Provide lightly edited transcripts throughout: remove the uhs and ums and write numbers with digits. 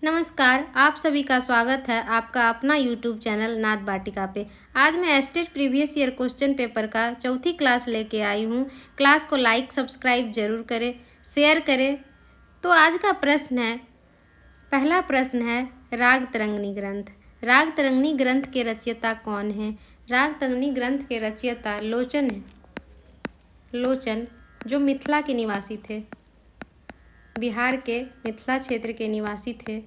नमस्कार, आप सभी का स्वागत है आपका अपना यूट्यूब चैनल नाद वाटिका पे। आज मैं estate previous year question paper का चौथी क्लास लेके आई हूँ। क्लास को लाइक सब्सक्राइब जरूर करें, शेयर करें। तो आज का प्रश्न है, पहला प्रश्न है राग तरंगिणी ग्रंथ। राग तरंगिणी ग्रंथ के रचयिता कौन है? राग तरंगिणी ग्रंथ के रचयिता लोचन है। लोचन जो मिथिला के निवासी थे, बिहार के मिथिला क्षेत्र के निवासी थे,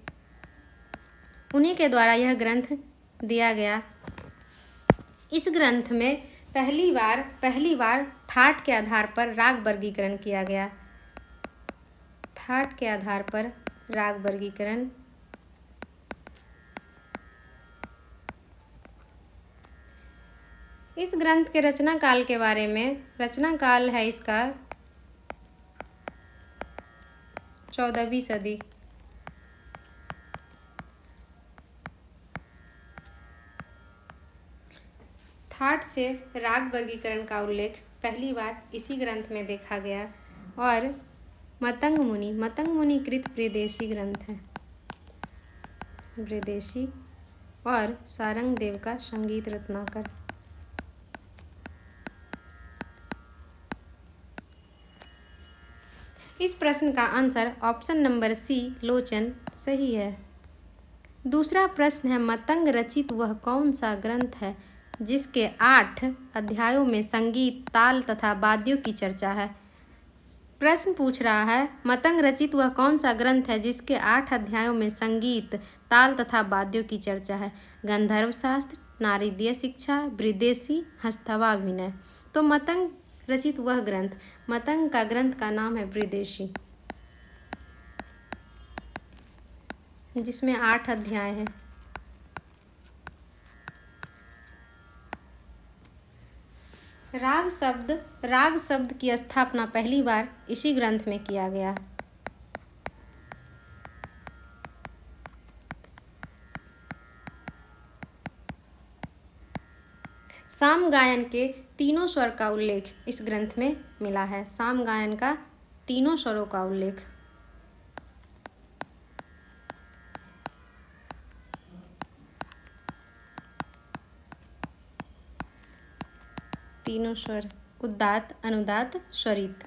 उन्हीं के द्वारा यह ग्रंथ दिया गया। इस ग्रंथ में पहली बार थाट के आधार पर राग वर्गीकरण किया गया। थाट के आधार पर राग वर्गीकरण। इस ग्रंथ के रचना काल के बारे में, रचना काल है इसका 14वीं सदी। थाट से राग वर्गीकरण का उल्लेख पहली बार इसी ग्रंथ में देखा गया। और मतंग मुनि कृत वृदेशी ग्रंथ है। वृदेशी और सारंग देव का संगीत रत्नाकर। इस प्रश्न का आंसर ऑप्शन नंबर सी लोचन सही है। दूसरा प्रश्न है, मतंग रचित वह कौन सा ग्रंथ है जिसके 8 अध्यायों में संगीत, ताल तथा वाद्यों की चर्चा है? प्रश्न पूछ रहा है, मतंग रचित वह कौन सा ग्रंथ है जिसके 8 अध्यायों में संगीत, ताल तथा वाद्यों की चर्चा है? गंधर्व शास्त्र, नारदीय शिक्षा, वृदेशी, हस्तवाभिनय। तो मतंग रचित वह ग्रंथ, मतंग का ग्रंथ का नाम है वृदेशी, जिसमें 8 अध्याय हैं। राग शब्द की स्थापना पहली बार इसी ग्रंथ में किया गया। साम गायन के तीनों स्वर का उल्लेख इस ग्रंथ में मिला है। साम गायन का तीनों स्वरों का उल्लेख। तीनों स्वर, उदात्त, अनुदात्त, स्वरित।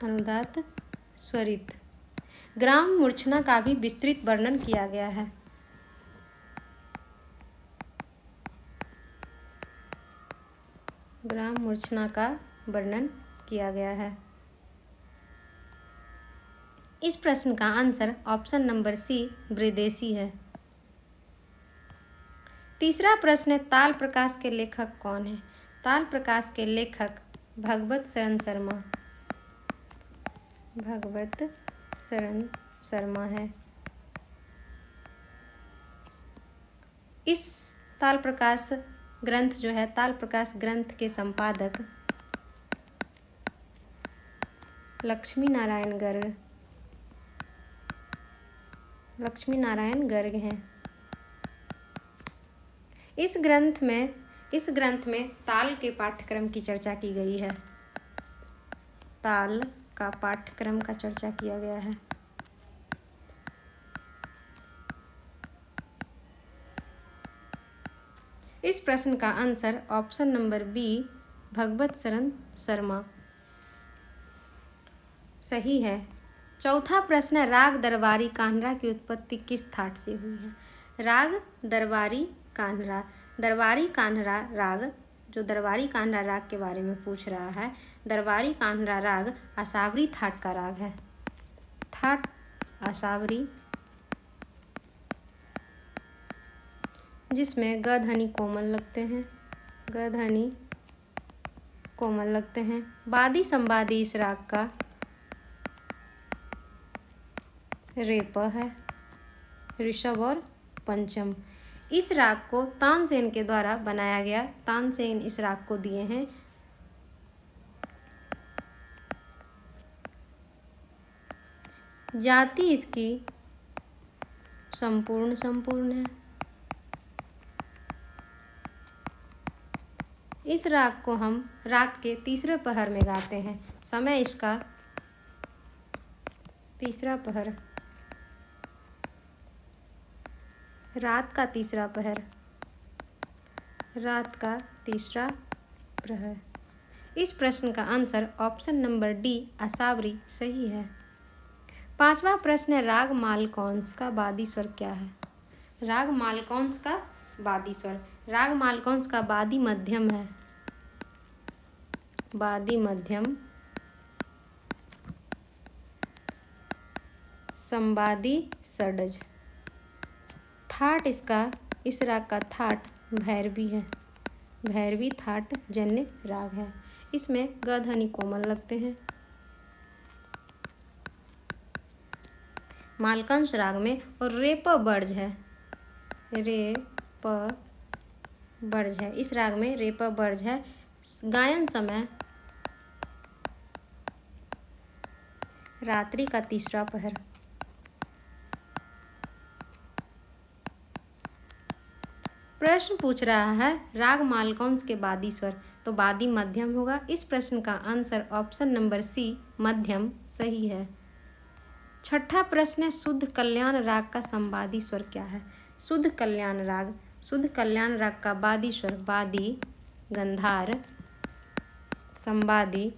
अनुदात्त, स्वरित। ग्राम मूर्छना का भी विस्तृत वर्णन किया गया है। ग्राम मूर्छना का वर्णन किया गया है। इस प्रश्न का आंसर ऑप्शन नंबर सी वृदेशी है। तीसरा प्रश्न है, ताल प्रकाश के लेखक कौन है? ताल प्रकाश के लेखक भगवत शरण शर्मा। भगवत शरण शर्मा है। इस ताल प्रकाश ग्रंथ जो है, ताल प्रकाश ग्रंथ के संपादक लक्ष्मी नारायण गर्ग हैं। इस ग्रंथ में ताल के पाठ्यक्रम की चर्चा की गई है। ताल का पाठ्यक्रम का चर्चा किया गया है। इस प्रश्न का आंसर ऑप्शन नंबर बी भगवत शरण शर्मा सही है। चौथा प्रश्न है, राग दरबारी कान्हरा की उत्पत्ति किस थाट से हुई है? राग दरबारी कान्हरा। दरबारी कान्हरा राग, जो दरबारी कान्हरा राग के बारे में पूछ रहा है, दरबारी कान्हरा राग आसावरी थाट का राग है। थाट आसावरी, जिसमें ग ध्वनि कोमल लगते हैं। वादी संवादी इस राग का रेप है, ऋषभ और पंचम। इस राग को तानसेन के द्वारा बनाया गया। तानसेन इस राग को दिए हैं। जाति इसकी संपूर्ण है। इस राग को हम रात के तीसरे पहर में गाते हैं। समय इसका तीसरा पहर, रात का तीसरा पहर, रात का तीसरा प्रहर। इस प्रश्न का answer option number D Asavari सही है। 5वां प्रश्न है, राग मालकौंस का बादी स्वर क्या है? राग मालकौंस का बादी स्वर, राग मालकौंस का बादी मध्यम है, बादी मध्यम, संवादी षड्ज। थाट इसका, इस राग का थाट भैरवी है, भैरवी थाट जन्य राग है। इसमें ग ध्वनि कोमल लगते हैं। मालकंस राग में और रे प बर्ज है, रे प बर्ज है। इस राग में रे प बर्ज है। गायन समय रात्रि का तीसरा पहर। प्रश्न पूछ रहा है राग मालकौंस के बादी स्वर, तो बादी मध्यम होगा। इस प्रश्न का आंसर ऑप्शन नंबर सी मध्यम सही है। 6ठा प्रश्न है, शुद्ध कल्याण राग का संवादी स्वर क्या है? शुद्ध कल्याण राग, शुद्ध कल्याण राग का बादी स्वर बादी, Gandhar, संवादी,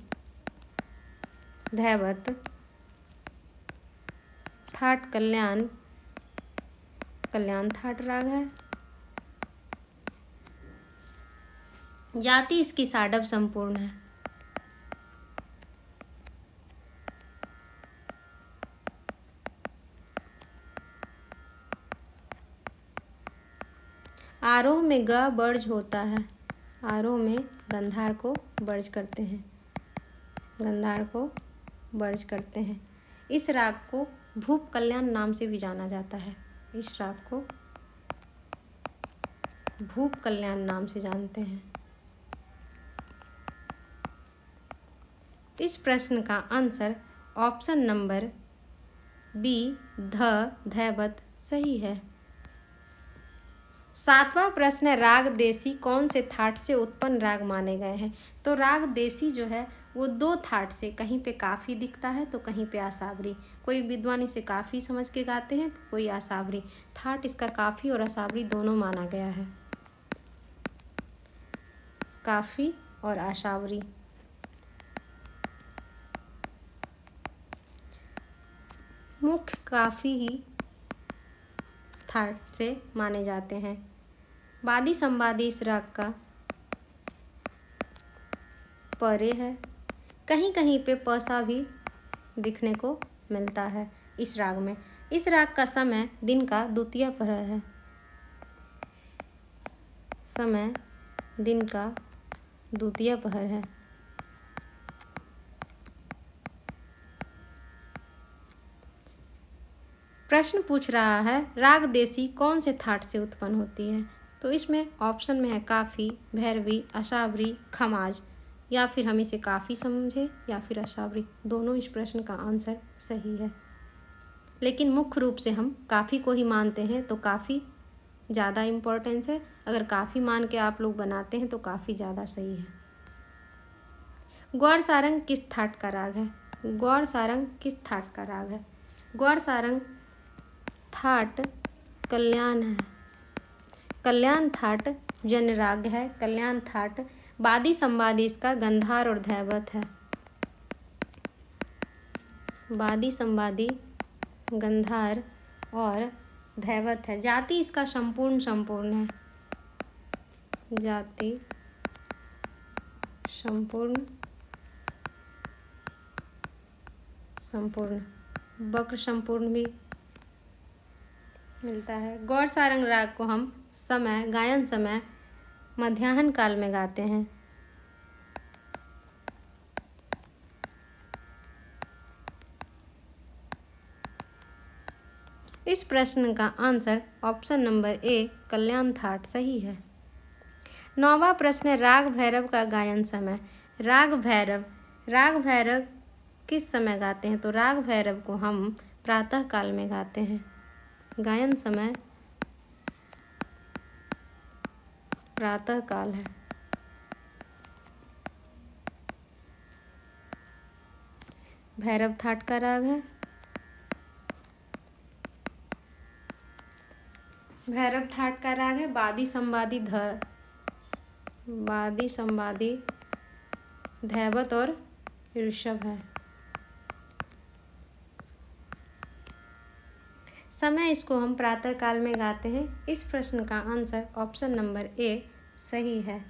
धैवत, that Kalyan, Kalyan that राग है। जाति इसकी साडव संपूर्ण है। आरोह में ग बर्ज होता है, आरोह में गंधार को बर्ज करते हैं, गंधार को बर्ज करते हैं। इस राग को भूप कल्याण नाम से भी जाना जाता है, इस राग को भूप कल्याण नाम से जानते हैं। इस प्रश्न का आंसर ऑप्शन नंबर बी धैवत सही है। 7वां प्रश्न है, राग देसी कौन से थाट से उत्पन्न राग माने गए हैं? तो राग देसी जो है वो 2 थाट से, कहीं पे काफ़ी दिखता है तो कहीं पे असावरी। कोई विद्वान इसे काफ़ी समझ के गाते हैं तो कोई असावरी। थाट इसका काफ़ी और असावरी दोनों माना गया है, काफ़ी और असावरी। मुख्य काफ़ी ही थाट से माने जाते हैं। बादी संवादी इस राग का परे है, कहीं कहीं पे पसा भी दिखने को मिलता है इस राग में। इस राग का समय दिन का द्वितीय प्रहर है, समय दिन का द्वितीय प्रहर है। प्रश्न पूछ रहा है राग देसी कौन से थाट से उत्पन्न होती है? तो इसमें ऑप्शन में है काफ़ी, भैरवी, असावरी, खमाज, या फिर हम इसे काफ़ी समझे या फिर असावरी। दोनों इस प्रश्न का आंसर सही है, लेकिन मुख्य रूप से हम काफ़ी को ही मानते हैं तो काफ़ी ज़्यादा इम्पोर्टेंस है। अगर काफ़ी मान के आप लोग बनाते हैं तो काफ़ी ज़्यादा सही है। गौर सारंग किस थाट का राग है? गौर सारंग किस थाट का राग है? गौर सारंग थाट कल्याण है, कल्याण थाट जन राग है, कल्याण थाट। बादी संवादी इसका गंधार और धैवत है, बादी संवादी गंधार और धैवत है। जाति इसका संपूर्ण संपूर्ण है, जाति संपूर्ण संपूर्ण, वक्र संपूर्ण भी मिलता है। गौर सारंग राग को हम समय, गायन समय मध्याह्न काल में गाते हैं। इस प्रश्न का answer option number A Kalyan thaat सही है। 9वां प्रश्न है, राग भैरव का गायन समय। राग भैरव, राग भैरव किस समय गाते हैं? तो राग भैरव को हम प्रातः काल में गाते हैं, गायन समय प्रातः काल है। भैरव थाट का राग है। भैरव थाट का राग है वादी संवादी ध, वादी संवादी धैवत और ऋषभ है। समय इसको हम प्रातः काल में गाते हैं। इस प्रश्न का आंसर ऑप्शन नंबर ए सही है।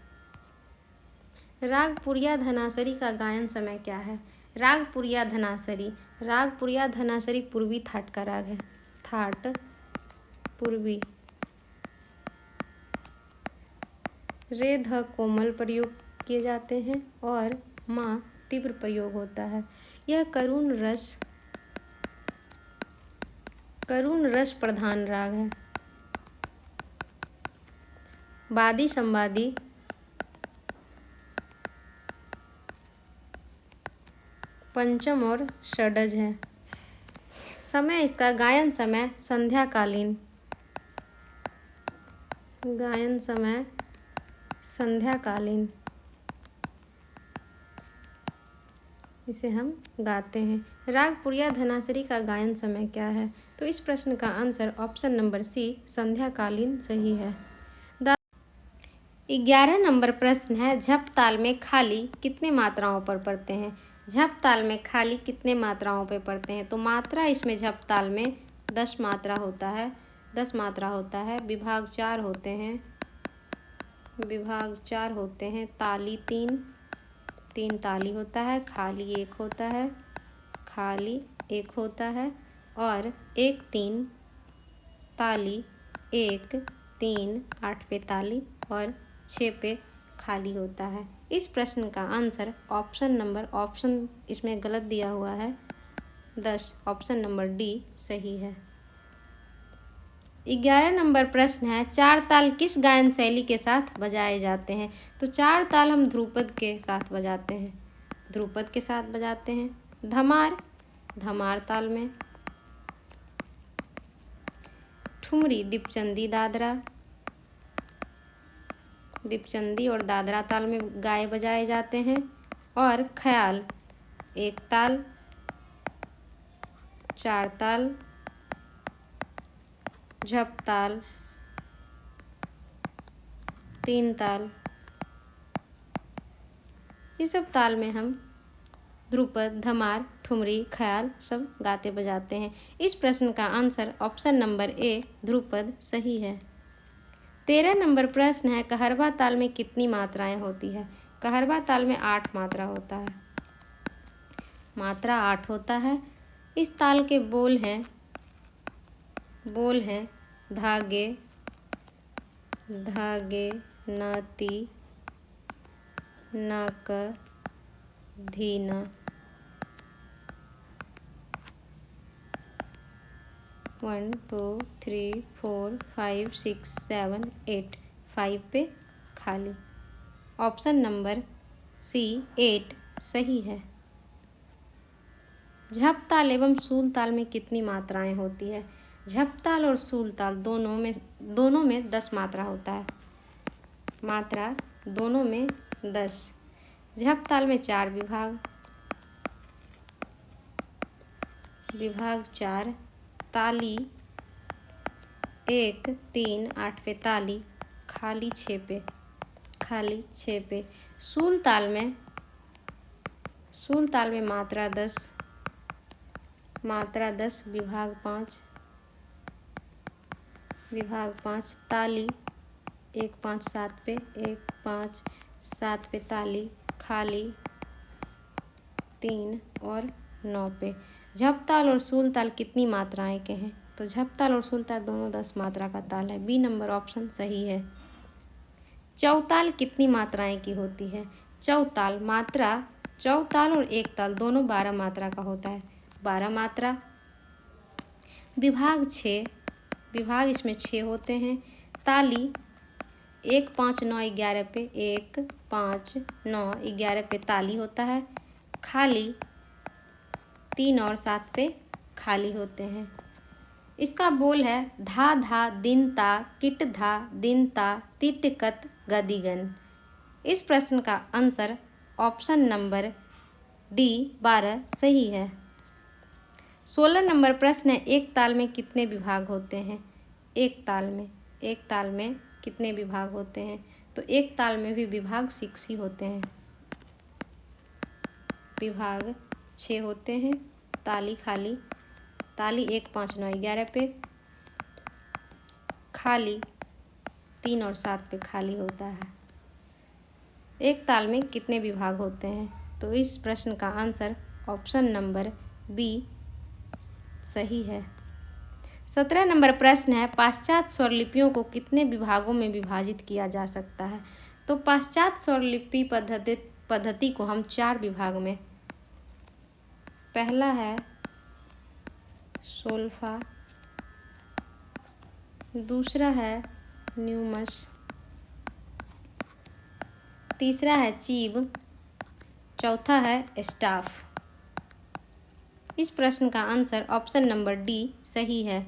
राग पुरिया धनासरी का गायन समय क्या है? राग पुरिया धनासरी, राग पुरिया धनासरी पूर्वी थाट का राग है। थाट पूर्वी। रे ध कोमल प्रयोग किए जाते हैं और मा तीव्र प्रयोग होता है। यह करुण रस प्रधान राग है। वादी संवादी पंचम और षडज है। समय इसका गायन समय संध्याकालीन, गायन समय संध्याकालीन इसे हम गाते हैं। राग पुरिया धनासरी का गायन समय क्या है? तो इस प्रश्न का आंसर ऑप्शन नंबर सी संध्याकालीन सही है। 11 नंबर प्रश्न है, झप ताल में खाली कितने मात्राओं पर पढ़ते हैं? झप ताल में खाली कितने मात्राओं पर पढ़ते हैं? तो मात्रा इसमें झप ताल में 10 मात्रा होता है, 10 मात्रा होता है। विभाग 4 होते हैं, विभाग 4 होते हैं। ताली 3 ताली होता है, खाली 1 होता है, खाली 1 होता है और 1 3 ताली, 1 3 8 पे ताली और 6 पे खाली होता है। इस प्रश्न का आंसर ऑप्शन इसमें गलत दिया हुआ है 10, ऑप्शन नंबर डी सही है। 11 नंबर प्रश्न है, 4 ताल किस गायन शैली के साथ बजाए जाते हैं? तो 4 ताल हम ध्रुपद के साथ बजाते हैं, ध्रुपद के साथ बजाते हैं। धमार, धमार ताल में। ठुमरी दीपचंदी दादरा, दीपचंदी और दादरा ताल में गाए बजाए जाते हैं। और ख्याल 1 ताल, 4 ताल, झप ताल 3 ताल, ये सब ताल में हम ध्रुपद, धमार, ठुमरी, ख्याल सब गाते बजाते हैं। इस प्रश्न का आंसर ऑप्शन नंबर ए ध्रुपद सही है। 13 नंबर प्रश्न है, कहरवा ताल में कितनी मात्राएं होती है? कहरवा ताल में 8 मात्रा होता है, मात्रा 8 होता है। इस ताल के बोल हैं धागे, धागे, नाती, नाक, धीना। 1 2 3 4 5 6 7 8, 5 पे खाली। ऑप्शन नंबर सी 8 सही है। झप ताल एवं सूल ताल में कितनी मात्राएं होती है? झप ताल और सूल ताल दोनों में 10 मात्रा होता है, मात्रा दोनों में 10। झप ताल में 4 विभाग 4, ताली 1 3 8 पे ताली, खाली 6 पे। सूल ताल में मात्रा 10, विभाग 5, ताली 1 5 7 पे, 1 5 7 पे ताली, खाली 3 और 9 पे। झप ताल और सूल ताल कितनी मात्राएं के हैं? तो झप ताल और सूल ताल दोनों 10 मात्रा का ताल है, बी नंबर ऑप्शन सही है। चौताल कितनी मात्राएं की होती है? चौताल और एक ताल दोनों 12 मात्रा का होता है, 12 मात्रा। विभाग 6, विभाग इसमें 6 होते हैं। ताली 1 5 9 11 पे, 1 5 9 11 पे ताली होता है, खाली 3 और 7 पे खाली होते हैं। इसका बोल है धा धा दिन ता, किट धा दिन ता, तित कत गदिगन। इस प्रश्न का आंसर ऑप्शन नंबर डी 12 सही है। 16 नंबर प्रश्न है, एक ताल में कितने विभाग होते हैं? एक ताल में कितने विभाग होते हैं? तो एक ताल में भी विभाग 6 ही होते हैं। विभाग 6 होते हैं। ताली खाली, ताली 1 5 9 11 पे, खाली 3 और 7 पे खाली होता है। एक ताल में कितने विभाग होते हैं? तो इस प्रश्न का आंसर ऑप्शन नंबर बी सही है। 17 नंबर प्रश्न है, पाश्चात्य स्वरलिपियों को कितने विभागों में विभाजित किया जा सकता है? तो पाश्चात्य स्वरलिपि पद्धति को हम 4 विभाग में, पहला है सोल्फा, दूसरा है न्यूमस, तीसरा है चीब, चौथा है स्टाफ। इस प्रश्न का आंसर ऑप्शन नंबर डी सही है।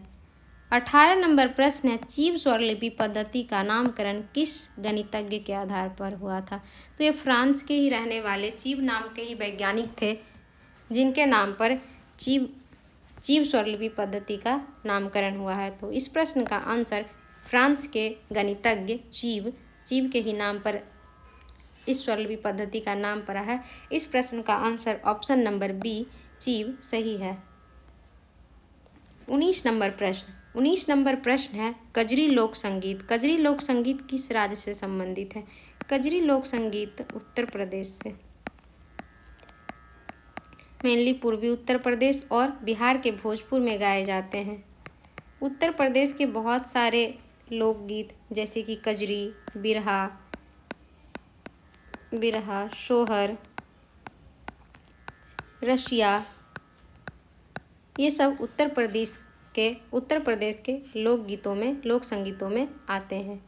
18 नंबर प्रश्न है, चीब स्वरलिपि पद्धति का नामकरण किस गणितज्ञ के आधार पर हुआ था? तो ये फ्रांस के ही रहने वाले चीब नाम के ही वैज्ञानिक थे, जिनके नाम पर चीब स्वरलिपि पद्धति का नामकरण हुआ है। तो इस प्रश्न का आंसर फ्रांस के गणितज्ञ चीब के ही नाम पर इस स्वरलिपि पद्धति का नाम पड़ा है। इस प्रश्न का आंसर ऑप्शन नंबर बी चीब सही है। 19 नंबर प्रश्न है, कजरी लोक संगीत। कजरी लोक संगीत किस राज्य से संबंधित है? कजरी लोक संगीत उत्तर प्रदेश से, मेनली पूर्वी उत्तर प्रदेश और बिहार के भोजपुर में गाए जाते हैं। उत्तर प्रदेश के बहुत सारे लोकगीत जैसे कि कजरी, बिरहा, सोहर, रसिया, ये सब उत्तर प्रदेश के लोकगीतों में, लोक संगीतों में आते हैं।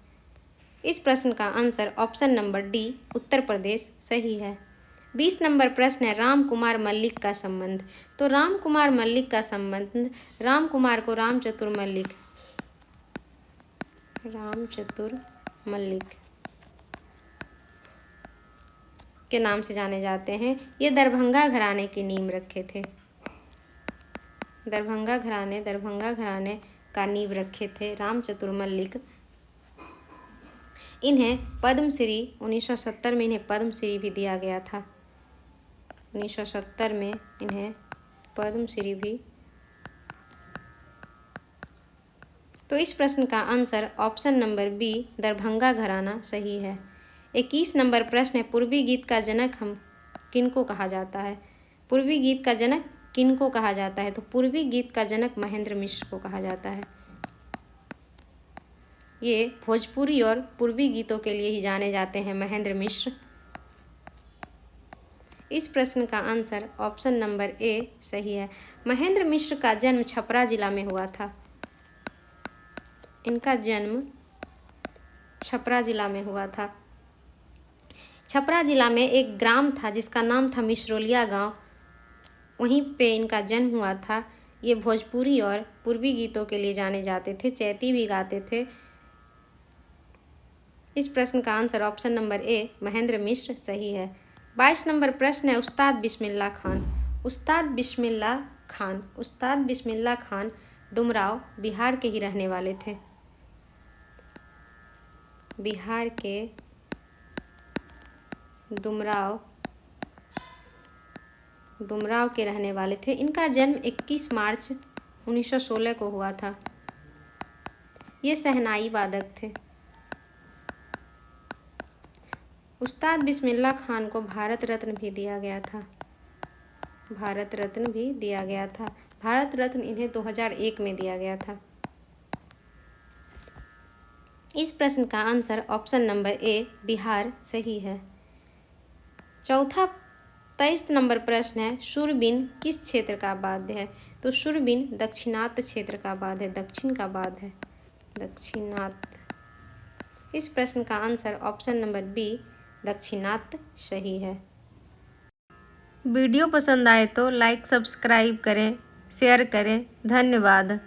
इस प्रश्न का answer option number D Uttar Pradesh सही है। 20 नंबर प्रश्न है, राम कुमार मल्लिक का संबंध। तो राम कुमार मल्लिक का संबंध, राम कुमार को रामचतुर मल्लिक के नाम से जाने जाते हैं। ये दरभंगा घराने की नींव रखे थे। दरभंगा घराने का नींव रखे थे रामचतुर मल्लिक। इन्हें पद्मश्री 1970 में इन्हें पद्मश्री भी दिया गया था। 1970 में इन्हें पद्मश्री भी। तो इस प्रश्न का answer option number B Darbhanga gharana सही है। 21 नंबर प्रश्न है, पूर्वी गीत का जनक किनको कहा जाता है? पूर्वी गीत का जनक किनको कहा जाता है? तो पूर्वी गीत का जनक महेंद्र मिश्र को कहा जाता है। ये भोजपुरी और पूर्वी गीतों के लिए ही जाने जाते हैं, महेंद्र मिश्र। इस प्रश्न का आंसर ऑप्शन नंबर ए सही है। महेंद्र मिश्र का जन्म छपरा जिला में हुआ था। इनका जन्म छपरा जिला में हुआ था। छपरा जिला में एक ग्राम था जिसका नाम था मिश्रोलिया गांव, वहीं पे इनका जन्म हुआ था। ये भोजपुरी और पूर्वी गीतों के लिए जाने जाते थे, चैती भी गाते थे। इस प्रश्न का answer option number A Mahendra Mishra सही है। 22 नंबर प्रश्न है, उस्ताद बिस्मिल्लाह खान डुमराव बिहार के ही रहने वाले थे। बिहार के डुमराव के रहने वाले थे। इनका जन्म 21 मार्च 1916 को हुआ था। ये शहनाई वादक थे। उस्ताद बिस्मिल्लाह खान को भारत रत्न भी दिया गया था। भारत रत्न इन्हें 2001 में दिया गया था। इस प्रश्न का आंसर ऑप्शन नंबर ए बिहार सही है। चौथा 23 नंबर प्रश्न है, शूरबीन किस क्षेत्र का वाद्य है? तो शूरबीन दक्षिणात्य क्षेत्र का वाद्य है, दक्षिण का वाद्य है, दक्षिणात्य। इस प्रश्न का आंसर ऑप्शन नंबर बी दक्षिणात्य सही है। वीडियो पसंद आए तो लाइक सब्सक्राइब करें, शेयर करें। धन्यवाद।